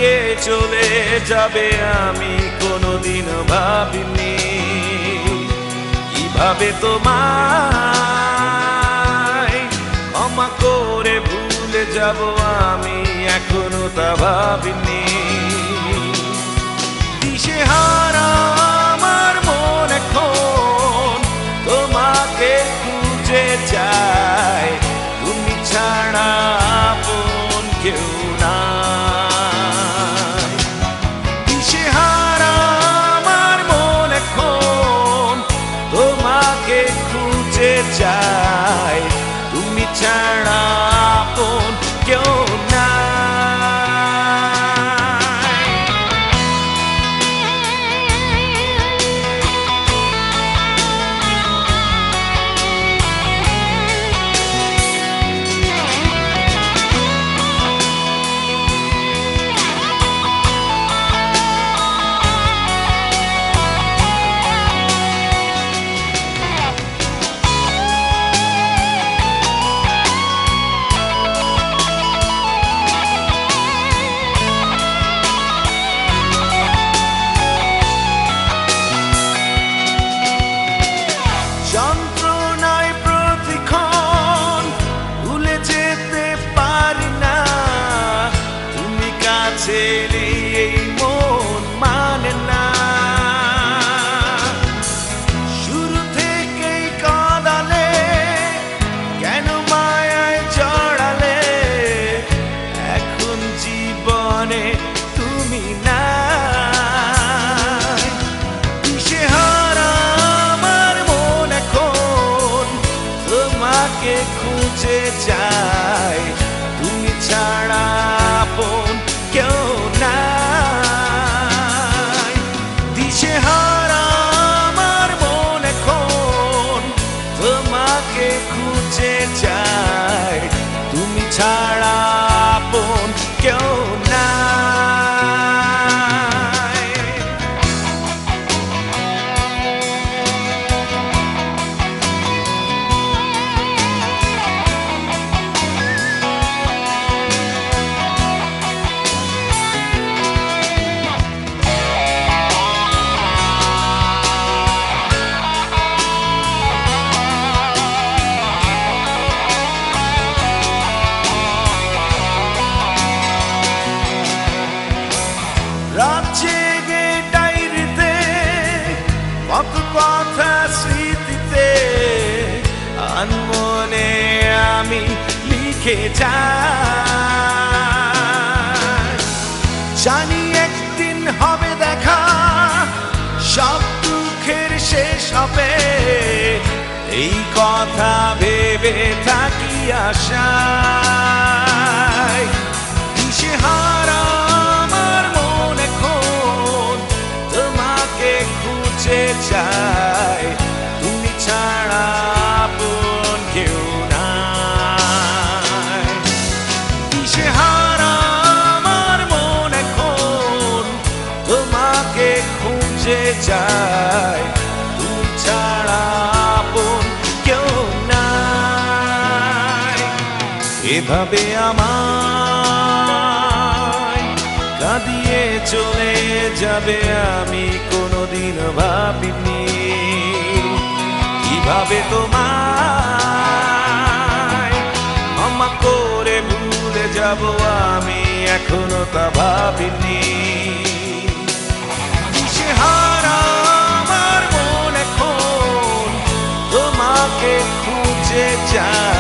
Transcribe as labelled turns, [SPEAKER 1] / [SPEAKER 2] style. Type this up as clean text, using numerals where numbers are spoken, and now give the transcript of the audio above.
[SPEAKER 1] দিয়ে চলে যাবে আমি কোনোদিন ভাবিনি কিভাবে তোমায় ক্ষমা করে ভুলে যাব আমি এখনো তা ভাবিনি দিশেহারা আমার মন এখন তোমাকে খুঁজে যায় তুমি ছাড়া আপন কেউ নাই দিশেহারা আমার মন এখন তোমাকে খুঁজে যায় তুমি ছাড়া আপন কেউ নাই যন্ত্রণায় প্রতিক্ষণ ভুলে যেতে পারি না তুমি কাছে এই মন মানে না শুরু থেকেই কাঁদালে কেন মায়ায় জড়ালে এখন জীবনে তুমি না তোমাকে খুঁজে যায় তুমি ছাড়া আপন কেউ নাই দিশেহারা আমার মন এখন তোমাকে খুঁজে যায় তুমি ছাড়া আপন কেউ নাই রাত জেগে ডায়েরিতে কত কথা স্মৃতিতে আনমনে আমি লিখে যাই জানি একদিন হবে দেখা সব দুঃখের শেষ হবে এই কথা ভেবে থাকি আশায় দিশেহারা যায় তুমি ছাড়া আপন কেউ নাই দিশেহারা আমার মন এখন তোমাকে খুঁজে যায় তুমি ছাড়া আপন কেউ নাই এভাবে আমায় কাঁদিয়ে চলে যাবে আমি কোনোদিন ভাবিনি কিভাবে তোমায় ক্ষমা করে ভুলে যাব আমি এখনো তা ভাবিনি দিশেহারা আমার মন এখন তোমাকে খুঁজে যায়